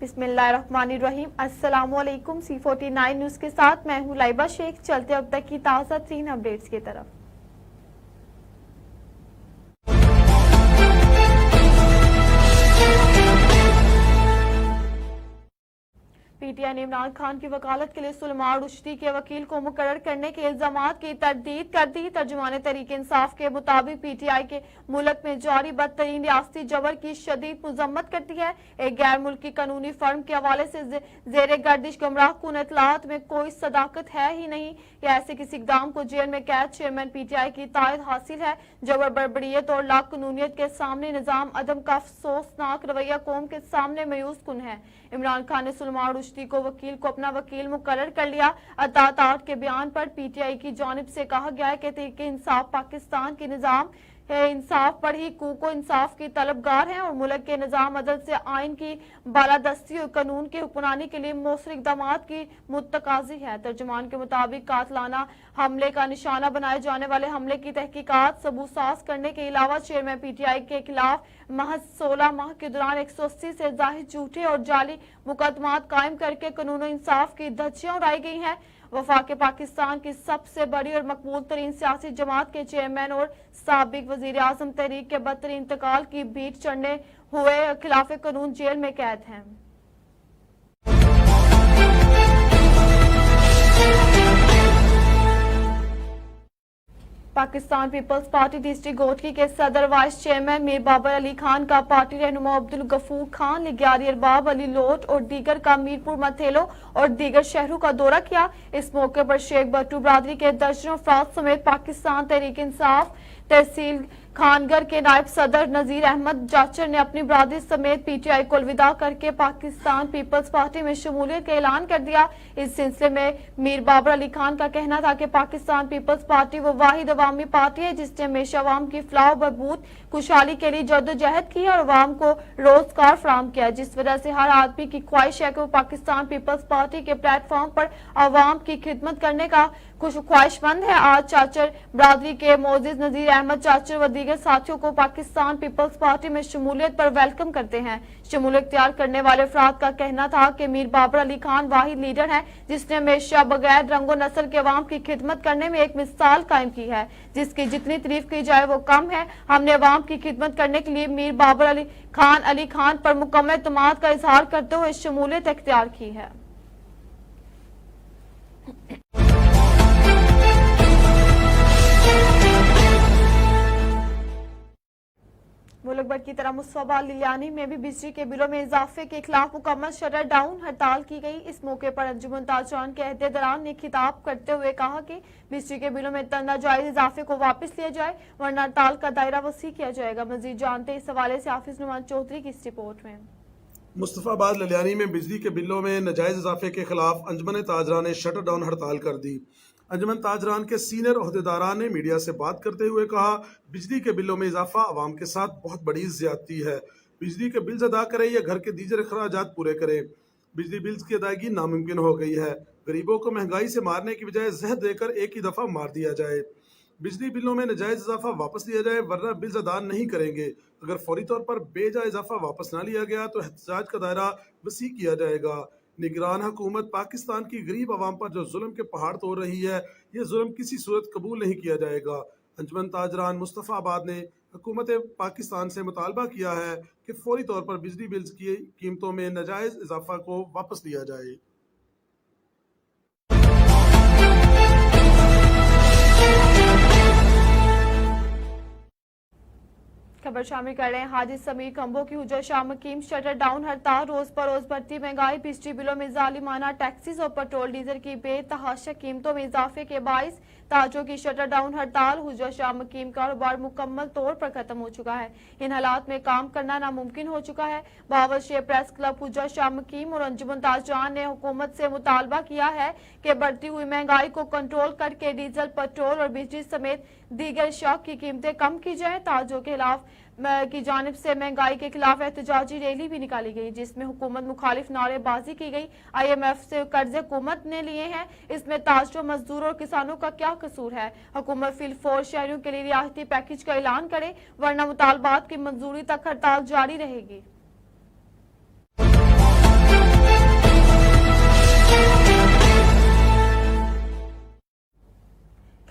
बिस्मिल्लाहिर्रहमानिर्रहीम। अस्सलामुअलैकुम। C49 news के साथ मैं हूँ लाइबा शेख। चलते अब तक की ताज़ा 3 अपडेट्स की तरफ। पीटीआई ने इमरान खान की वकालत के लिए सुलेमान रुश्दी के वकील को मुकर्रर करने के इल्जामात की तरदीद कर दी। तर्जुमाने तहरीक इंसाफ के मुताबिक पीटीआई के मुल्क में जारी बदतरीन रियासती जबर की शदीद मजम्मत करती है। एक गैर मुल्की कानूनी फर्म के हवाले से जेर गर्दिश गुमराह कुन इतलात में कोई सदाकत है ही नहीं या ऐसे किसी इकदाम को जेल में कैद चेयरमैन पीटीआई की तायद हासिल है। जबर बर्बरियत और लाकानूनियत के सामने निजाम अदम का अफसोसनाक रवैया कौम के सामने मायूस कुन है। इमरान खान ने सुलेमान रुश्दी को वकील को अपना वकील मुकर्रर कर लिया। अतात 8 के बयान पर पीटीआई की जानिब से कहा गया है कि तहरीक इंसाफ पाकिस्तान की निजाम इंसाफ पर ही को इंसाफ की तलबगार है और मुल्क के निजाम अदल से आइन की बालादस्ती और कानून के हुक्मरानी के लिए मौसर इक़दामात की मुतकाजी है। तर्जुमान के मुताबिक कातलाना हमले का निशाना बनाए जाने वाले हमले की तहकीकात सबूत साज करने के अलावा चेयरमैन पीटीआई के खिलाफ महज 16 माह के दौरान 180 से जाहिर झूठे और जाली मुकदमात कायम करके कानून इंसाफ की धज्जियां उड़ाई गई हैं। वफाक पाकिस्तान की सबसे बड़ी और मकबूल तरीन सियासी जमात के चेयरमैन और साबिक वजीर आजम तहरीक के बदतरीन इंतकाल की भीड़ चढ़ने हुए खिलाफ कानून जेल में कैद हैं। Pakistan Peoples Party district Ghotki के सदर वाइस चेयरमैन मीर बाबर अली खान का पार्टी रहनुमा अब्दुल गफूर खान लिग्यारी अरबाब अली लोट और दीगर का मीरपुर मथेलो और दीगर शहरों का दौरा किया। इस मौके पर शेख बट्टू बरादरी के दर्जनों अफराद समेत पाकिस्तान तहरीक इंसाफ तहसील खानगर के नायब सदर नजीर अहमद जाचर ने अपनी बरादरी समेत पीटीआई को अलविदा करके पाकिस्तान पीपल्स पार्टी में शमूलियत का ऐलान कर दिया। इस सिलसिले में मीर बाबर अली खान का कहना था कि पाकिस्तान पीपल्स पार्टी वो वाहिद अवामी पार्टी है जिसने हमेशा अवाम की फलाह बहबूद खुशहाली के लिए जद्दोजहद की है और अवाम को रोजगार फराहम किया, जिस वजह से हर आदमी की ख्वाहिश है कि वो पाकिस्तान पीपल्स पार्टी के प्लेटफॉर्म पर अवाम की खिदमत करने का ख्वाहिशमंद है। आज चाचर बरादरी के मोजिज नजीर अहमद चाचर व दीगर साथियों को पाकिस्तान पीपल्स पार्टी में शमूलियत पर वेलकम करते हैं। शमूलियत इख्तियार करने वाले अफराद का कहना था कि मीर बाबर अली खान वाहिद लीडर है जिसने हमेशा बगैर रंगो नस्ल के अवाम की खिदमत करने में एक मिसाल कायम की है, जिसकी जितनी तारीफ की जाए वो कम है। हमने अवाम की खिदमत करने के लिए मीर बाबर अली खान पर मुकम्मल एतमाद का इजहार करते हुए शमूलियत इख्तियार की है। मुल्क भर की तरह मुस्तफाबाद लिलियानी में भी बिजली के बिलों में इजाफे के खिलाफ मुकम्मल शटर डाउन हड़ताल की गई। इस मौके पर अंजुमन ताजरान के अहदेदारान ने खिताब करते हुए कहा कि बिजली के बिलों में नाजायज इजाफे को वापस लिया जाए वरना हड़ताल का दायरा वसी किया जाएगा। मजीद जानते इस हवाले से हाफिज नुमान चौधरी की इस रिपोर्ट में। मुस्तफाबाद लिलियानी में बिजली के बिलों में नाजायज इजाफे के खिलाफ अंजुमन ताजरान ने शटर डाउन हड़ताल कर दी। अंजुमन ताजरान के सीनियर अहदेदारान ने मीडिया से बात करते हुए कहा, बिजली के बिलों में इजाफा आवाम के साथ बहुत बड़ी ज्यादती है। बिजली के बिल्स अदा करें या घर के दीगर अखराजात पूरे करें, बिजली बिल्स की अदायगी नामुमकिन हो गई है। गरीबों को महंगाई से मारने की बजाय जहर देकर एक ही दफा मार दिया जाए। बिजली बिलों में नाजायज इजाफा वापस लिया जाए वरना बिल्स अदा नहीं करेंगे। अगर फौरी तौर पर बेजा इजाफा वापस ना लिया गया तो एहतजाज का दायरा वसी किया जाएगा। निगरान हुकूमत पाकिस्तान की गरीब आवाम पर जो जुल्म के पहाड़ तोड़ रही है, ये जुल्म किसी सूरत कबूल नहीं किया जाएगा। अंजुमन ताजरान मुस्तफाबाद ने हुकूमत पाकिस्तान से मुतालबा किया है कि फौरी तौर पर बिजली बिल्स की कीमतों में नाजायज इजाफा को वापस लिया जाए। खबर शामिल कर रहे हैं। हाजी समीर कंबो की हुज्जत शाह मकीम शटर डाउन हड़ताल। रोज बरोज बढ़ती महंगाई, बिजली बिलों में जालिमाना टैक्सेस और पेट्रोल डीजल की बेतहाशा कीमतों में इजाफे के बाइस ताजों की शटर डाउन हड़ताल। हुज्जत शाह मकीम कारोबार मुकम्मल तौर पर खत्म हो चुका है। इन हालात में काम करना नामुमकिन हो चुका है। बाबर शेर प्रेस क्लब हुज्जत शाह मकीम और अंजुमन ताजरान ने हुकूमत से मुतालबा किया है कि बढ़ती हुई महंगाई को कंट्रोल करके डीजल, पेट्रोल और बिजली समेत दीगर अशिया की कीमतें कम की जाए। ताजों के खिलाफ की जानिब से महंगाई के खिलाफ एहतजाजी रैली भी निकाली गई जिसमें हुकूमत मुखालिफ नारेबाजी की गई। IMF से कर्ज हुकूमत ने लिए हैं, इसमें ताजरों, मजदूरों और किसानों का क्या कसूर है। हुकूमत फिलफौर शहरियों के लिए रियायती पैकेज का ऐलान करे वरना मुतालबात की मंजूरी तक हड़ताल जारी रहेगी।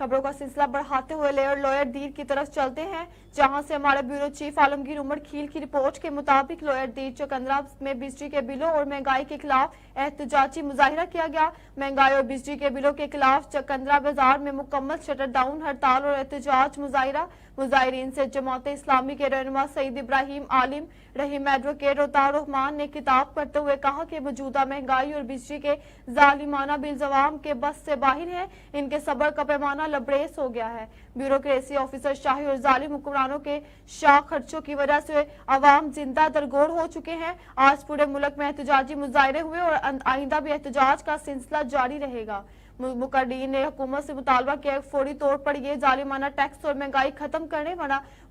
खबरों का सिलसिला बढ़ाते हुए लोयर दीर की तरफ चलते हैं, जहां से हमारे ब्यूरो चीफ आलमगीर उमर खील की रिपोर्ट के मुताबिक लोयर दीर चकंदरा में बिजली के बिलों और महंगाई के खिलाफ एहतजाजी मुजाहिरा किया गया। महंगाई और बिजली के बिलों के खिलाफ चकंदरा बाजार में मुकम्मल शटर डाउन, हड़ताल और एहतजाज मुजाहिरा। मुजाहिरीन से जमात इस्लामी के रहनुमा सईद इब्राहिम आलिम रहीम एडवोकेट रोतार रहमान ने खिताब करते हुए कहा कि मौजूदा महंगाई और बिजली के जालिमाना बिल अवाम के बस से बाहर है, इनके सब्र का पैमाना लबरेज हो गया है। ब्यूरोक्रेसी ऑफिसर शाही और जालिम हुक्मरानों के शाह खर्चों की वजह से अवाम जिंदा दरगोर हो चुके हैं। आज पूरे मुल्क में एहतजाजी मुजाहिरे हुए और आइंदा भी एहतजाज का सिलसिला जारी रहेगा। मुकर्रीन ने हुकूमत से मुतालबा किया फौरी तौर पर ये जालिमाना टैक्स और महंगाई खत्म करने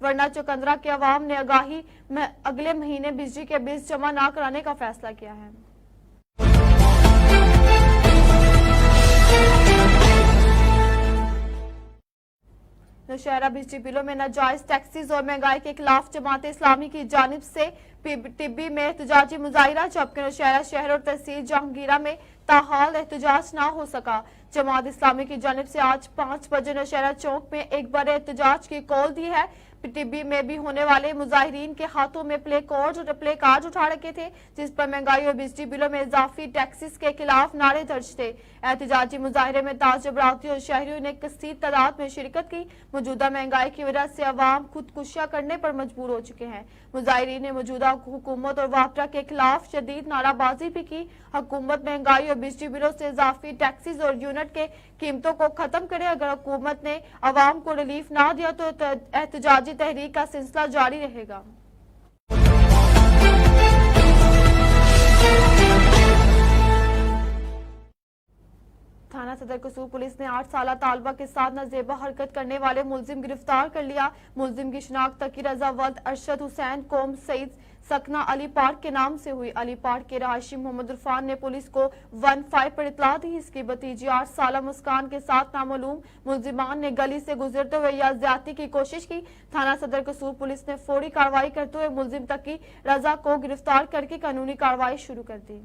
वरना चकंदरा के अवाम ने आगाही में अगले महीने बिजली के बिल जमा न कराने का फैसला किया है। नौशहरा बिजली बिलों में नाजायज टैक्सेस और महंगाई के खिलाफ जमात इस्लामी की जानिब से टिब्बी में एहतजाजी मुजाहिरा, जबकि नौशहरा शहर और तहसील जहांगीरा में ताहाल एहतजाज ना हो सका। जमात इस्लामी की जानिब से आज 5 बजे नौशहरा चौक में एक बड़े एहतजाज की कॉल दी है। टिब्बी में भी होने वाले मुजाहिरीन के हाथों में प्ले कार्ड उठा रखे थे, जिस पर महंगाई और बिजली बिलों में इजाफी टैक्सेस के खिलाफ नारे दर्ज थे। एहतजाजी मुजाहिरे में ताज बराती और शहरियों ने कसीर तादाद में शिरकत की। मौजूदा महंगाई की वजह से अवाम खुदकुशियां करने पर मजबूर हो चुके हैं। मुजाहिरीन ने मौजूदा हुकूमत और वापरा के खिलाफ शदीद नाराबाजी भी की। हुकूमत महंगाई और बिजली बिलों से इजाफी टैक्सेस और यूनिट के कीमतों को खत्म करे। अगर हुकूमत ने अवाम को रिलीफ ना दिया तो एहतजाजी तहरीक का सिलसिला जारी रहेगा। थाना सदर कसूर पुलिस ने 8 साला तालबा के साथ नाजेबा हरकत करने वाले मुलजिम गिरफ्तार कर लिया। मुलजिम की शिनाख्त तकी रजा वल्द अरशद हुसैन कौम सईद सकना अली पार्क के नाम से हुई। अली पार्क के रहायशी मोहम्मद इरफान ने पुलिस को 15 पर इतला दी। इसकी भतीजी 8 साला मुस्कान के साथ नामालूम मुलजिमान ने गली से गुजरते हुए या ज्यादती की कोशिश की। थाना सदर कसूर पुलिस ने फौरी कार्रवाई करते हुए मुलजिम तकी रजा को गिरफ्तार करके कानूनी कार्रवाई शुरू कर दी।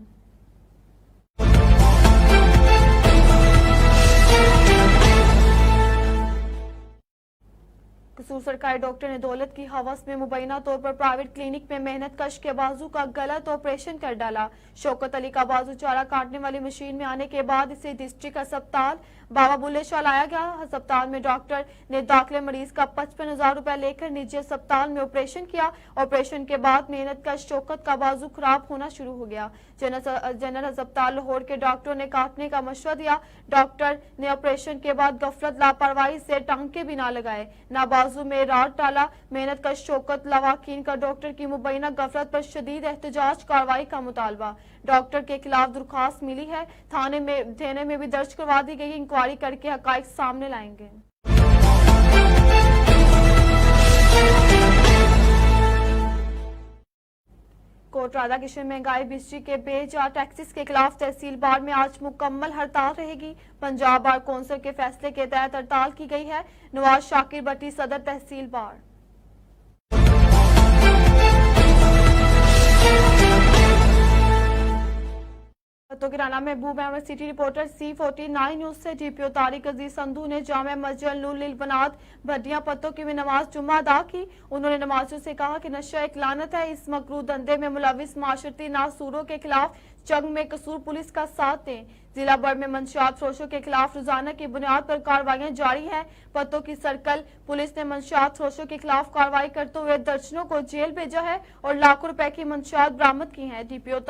कसूर सरकारी डॉक्टर ने दौलत की हवस में मुबैना तौर पर प्राइवेट क्लिनिक में मेहनत कश के बाजू का गलत ऑपरेशन कर डाला। शौकत अली का बाजू चारा काटने वाली मशीन में आने के बाद इसे डिस्ट्रिक्ट अस्पताल बाबा बुल्ले शाह लाया गया। अस्पताल में डॉक्टर ने दाखिले मरीज का 55,000 रुपया लेकर निजी अस्पताल में ऑपरेशन किया। ऑपरेशन के बाद मेहनत कश शौकत का बाजू खराब होना शुरू हो गया। जनरल अस्पताल लाहौर के डॉक्टरों ने काटने का मशवरा दिया। डॉक्टर ने ऑपरेशन के बाद गफलत लापरवाही से टांके भी ना लगाए, ना बाजू में राड डाला। मेहनत का शौकत लवाकीन का डॉक्टर की मुबैना गफलत पर शदीद एहतजाज कार्रवाई का मुतालबा। डॉक्टर के खिलाफ दरख्वास्त मिली है, थाने में भी दर्ज करवा दी गई। इंक्वायरी करके हकाइक सामने लाएंगे। कोट राधा किशन महंगाई बिजली के बेजा टैक्सेस के खिलाफ तहसील बार में आज मुकम्मल हड़ताल रहेगी। पंजाब बार कौंसिल के फैसले के तहत हड़ताल की गई है। नवाज शाकिर भट्टी सदर तहसील बार। तो किराना Mehboob Ahmed city reporter C49 news से डीपीओ तारिक अजीज संधू ने जामे मस्जिद नूर लिल बनात भटिया पत्तों की में नमाज जुम्मा अदा की। उन्होंने नमाजियों से कहा कि नशा एक लानत है। इस मकरू धंधे में मुलविस माशरती नासूरों के खिलाफ जंग में कसूर पुलिस का साथ दें। जिला भर में मंशियात फरोशों के खिलाफ रोजाना की बुनियाद पर कार्रवाइयां जारी है। पत्तों की सर्कल पुलिस ने मंशियात फरोशों के खिलाफ कार्रवाई करते हुए दर्जनों को जेल भेजा है और लाखों रुपए की मंशियात बरामद की हैं। डीपीओ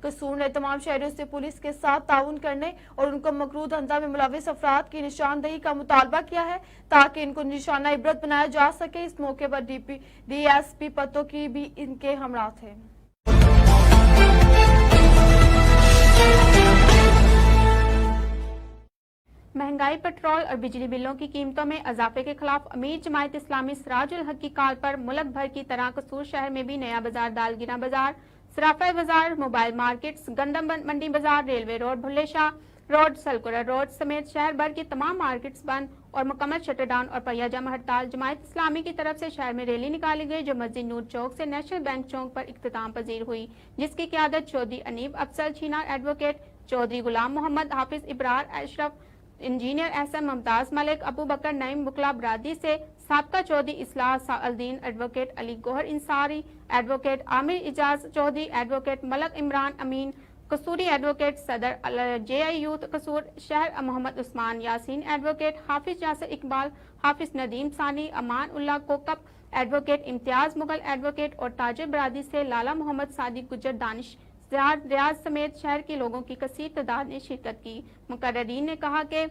कसूर ने तमाम शहरों से पुलिस के साथ ताउन करने और उनको मकरू धंधा में मुलविस अफराद की निशानदेही का मुतालबा किया है ताकि इनको निशाना इबरत बनाया जा सके। इस मौके पर DSP पत्तों की भी इनके हमरा थे। महंगाई, पेट्रोल और बिजली बिलों की कीमतों में इजाफे के खिलाफ अमीर जमायत इस्लामी सिराजुल हक की कॉल पर मुल्क भर की तरह कसूर शहर में भी नया बाजार, दालगिरा बाजार, सराफा बाजार, मोबाइल मार्केट्स, गंदम मंडी बाजार, railway road, Bulleh Shah road, Salkura road समेत शहर भर की तमाम मार्केट्स बंद और मुकम्मल शटर डाउन और पहिया जमा हड़ताल। जमायत इस्लामी की तरफ से शहर में रैली निकाली गई जो मस्जिद नूर चौक से नेशनल बैंक चौक पर इख्तिताम पजीर हुई, जिसकी क़यादत चौधरी अनीब अफसल, छीना एडवोकेट चौधरी गुलाम मोहम्मद, हाफिज इब्रार, अशरफ इंजीनियर एहसन मुमताज मलिक, अबू बकर नईम बुकला बरादरी से साबका Chaudhary इस्लाह सालदीन, advocate Ali Gohar इंसारी, advocate Aamir Ijaz Chaudhary, advocate Malak Imran अमीन कसूरी, एडवोकेट सदर जेआई यूथ कसूर शहर मोहम्मद उस्मान यासीन, एडवोकेट हाफिज यासिर इकबाल, हाफिज नदीम सानी, अमान उल्लाह कोकब, एडवोकेट इम्तियाज मुगल, एडवोकेट और ताजिर बरादरी से लाला मोहम्मद सादिक गुजर, दानिश रियाज समेत शहर के लोगों की कसीर तादाद ने शिरकत की। मुकर्ररीन ने कहा कि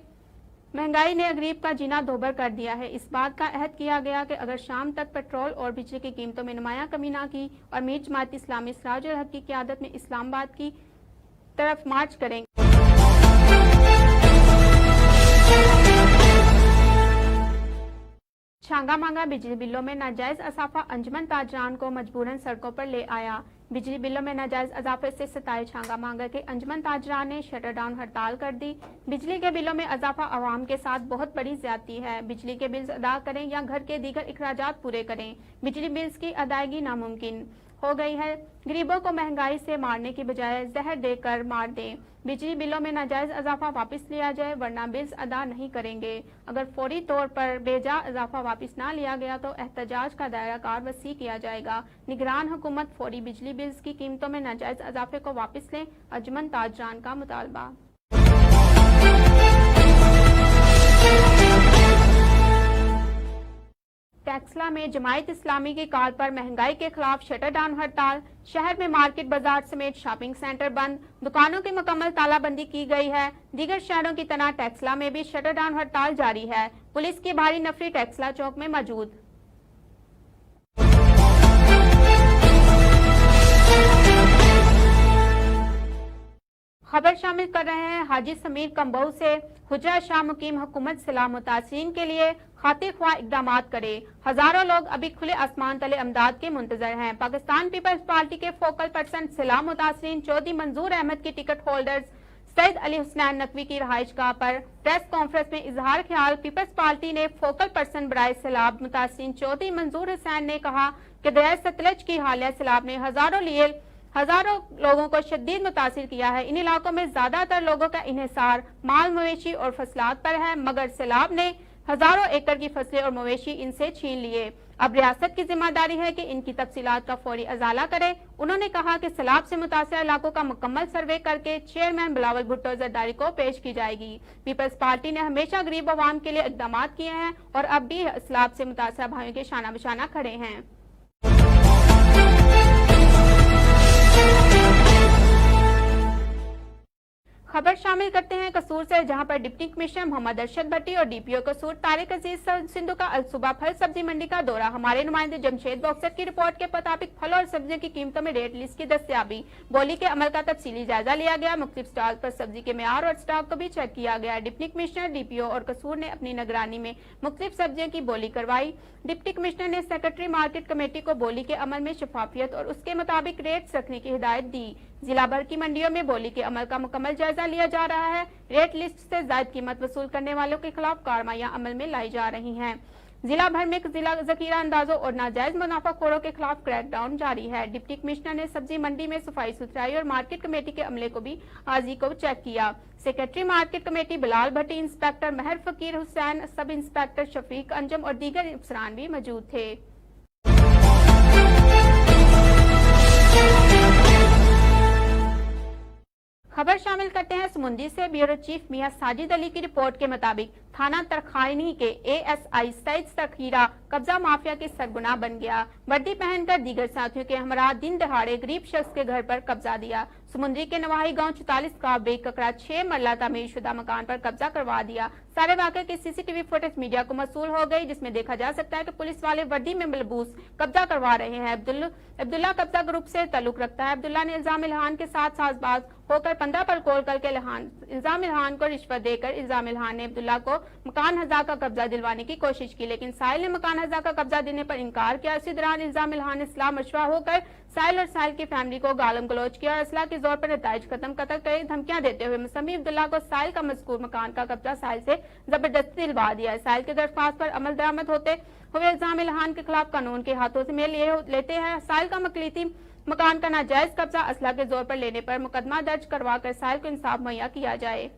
महंगाई ने गरीब का जीना दोभर कर दिया है। इस बात का अहद किया गया कि अगर शाम तक पेट्रोल और बिजली की कीमतों में नुमायां कमी ना की और मीर जमात इस्लामी सिराजुल हक की क़यादत में इस्लामाबाद की तरफ मार्च करेंगे। छांगा मांगा बिजली बिलों में नाजायज असाफा अंजुमन ताजरान को मजबूरन सड़कों पर ले आया। बिजली बिलों में नाजायज अजाफे से सताए छांगा मांगा के अंजुमन ताजरान ने शटर डाउन हड़ताल कर दी। बिजली के बिलों में अजाफा आवाम के साथ बहुत बड़ी ज्यादती है। बिजली के बिल्स अदा करें या घर के दीगर इखराजात पूरे करें, बिजली बिल्स की अदायगी नामुमकिन हो गई है। गरीबों को महंगाई से मारने की बजाय जहर देकर मार दें। बिजली बिलों में नाजायज अजाफा वापस लिया जाए वरना बिल्स अदा नहीं करेंगे। अगर फौरी तौर पर बेजा अजाफा वापस ना लिया गया तो एहतजाज का दायरा कार वसी किया जाएगा। निगरान हुकूमत फौरी बिजली बिल्स की कीमतों में नाजायज अजाफे को वापस लें, अंजुमन ताजरान का मुतालबा। टेक्सला में जमायत इस्लामी की कॉल पर महंगाई के खिलाफ शटर डाउन हड़ताल। शहर में मार्केट बाजार समेत शॉपिंग सेंटर बंद, दुकानों की मुकम्मल तालाबंदी की गई है। दीगर शहरों की तरह टेक्सला में भी शटर डाउन हड़ताल जारी है। पुलिस की भारी नफरी टेक्सला चौक में मौजूद। खबर शामिल कर रहे हैं हाजी समीर कंबोह से। हुजरा शाह मुकीम हुकूमत सलाह मुतासिरीन के लिए खातिर ख्वाह इकदाम करे। हजारों लोग अभी खुले आसमान तले अमदाद के मुंतजर हैं। पाकिस्तान पीपल्स पार्टी के फोकल पर्सन सलाह मुतासिरीन चौधरी मंजूर अहमद की टिकट होल्डर्स सैयद अली हुसैन नकवी की रहायशगाह पर प्रेस कॉन्फ्रेंस में इजहार ख्याल पीपल्स पार्टी ने फोकल पर्सन बराए सैलाब मुतासिरीन चौधरी मंजूर हुसैन ने कहा कि दरिया सतलज की हालिया सैलाब ने हजारों लोगों को शदीद मुतासिर किया है। इन इलाकों में ज्यादातर लोगों का इन्हिसार माल मवेशी और फसलात पर है, मगर सैलाब ने हजारों एकड़ की फसलें और मवेशी इनसे छीन लिए। अब रियासत की जिम्मेदारी है कि इनकी तफसीलात का फौरी अजाला करे। उन्होंने कहा कि सैलाब से मुतासर इलाकों का मुकम्मल सर्वे करके चेयरमैन बिलावल भुट्टो जरदारी को पेश की जाएगी। पीपल्स पार्टी ने हमेशा गरीब आवाम के लिए इकदाम किए हैं और अब भी सैलाब से मुतासर भाइयों के शाना बशाना खड़े हैं। खबर शामिल करते हैं कसूर से, जहां पर डिप्टी कमिश्नर मोहम्मद अरशद भट्टी और डीपीओ कसूर तारिक अजीज सिंधु का अलसुबह फल सब्जी मंडी का दौरा। हमारे नुमाइंदे जमशेद बॉक्सर की रिपोर्ट के मुताबिक फल और सब्जियों की कीमतों में रेट लिस्ट की दस्तयाबी, बोली के अमल का तफसीली जायजा लिया गया। मुख्तलिफ स्टॉल पर सब्जी के मेयार और स्टॉक को भी चेक किया गया। डिप्टी कमिश्नर, डीपीओ और कसूर ने अपनी निगरानी में मुख्तलिफ सब्जियों की बोली करवाई। डिप्टी कमिश्नर ने सेक्रेटरी मार्केट कमेटी को बोली के अमल में शफाफियत और उसके मुताबिक रेट्स रखने की हिदायत दी। जिला भर की मंडियों में बोली के अमल का मुकम्मल जायजा लिया जा रहा है। रेट लिस्ट से ज्यादा कीमत वसूल करने वालों के खिलाफ कार्रवाइयां अमल में लाई जा रही हैं। जिला भर में जिला जखीरा अंदाजों और नाजायज मुनाफाखोरों के खिलाफ क्रैकडाउन जारी है। डिप्टी कमिश्नर ने सब्जी मंडी में सफाई सुथराई और मार्केट कमेटी के अमले को भी हाजी को चेक किया। सेक्रेटरी मार्केट कमेटी बिलाल भट्टी, इंस्पेक्टर महर फकीर हुसैन, सब इंस्पेक्टर शफीक अंजम और दीगर अफसरान भी मौजूद थे। खबर शामिल करते हैं समुंदी से। ब्यूरो चीफ मियां साजिद अली की रिपोर्ट के मुताबिक थाना तरखानी के एएसआई सईद सखीरा कब्जा माफिया के सरगुना बन गया। वर्दी पहनकर दीगर साथियों के हमरा दिन दहाड़े गरीब शख्स के घर पर कब्जा दिया। समुंदरी के नवाही गांव 44 का बेग ककड़ा 6 मरला तामीर शुदा मकान पर कब्जा करवा दिया। सारे वाक़े की सीसीटीवी फुटेज मीडिया को मसूल हो गई, जिसमें देखा जा सकता है कि पुलिस वाले वर्दी में मलबूस कब्जा करवा रहे हैं। अब्दुल्ला कब्जा ग्रुप से ताल्लुक रखता है। अब्दुल्ला ने इल्जाम इल्हान के साथ साजबाज होकर 15 पर कॉल करके इल्जाम इल्हान को रिश्वत देकर इल्जाम इल्हान ने अब्दुल्ला को मकान हज़ा का कब्जा दिलवाने की कोशिश की, लेकिन साहिल ने मकान हज़ा का कब्जा देने पर इनकार किया। इसी दौरान इल्जाम इल्हान ने इस्लाह मशवरा होकर साहिल और साहिल की फैमिली को गालम गलोच किया और असला के जोर पर नताइज खत्म कतल कर धमकियां देते हुए मुसम्मी अब्दुल्ला को साहिल का मज़कूर मकान का कब्जा साहिल से जबरदस्ती दिलवा दिया। साहिल के दरख्वास्त पर अमल दरामद होते हुए इल्जाम इल्हान के खिलाफ कानून के हाथों से मेल लेते हैं। साहिल का मकलीती मकान का नाजायज कब्जा असला के जोर पर लेने पर मुकदमा दर्ज करवा कर साहिल को इंसाफ मुहैया किया जाए।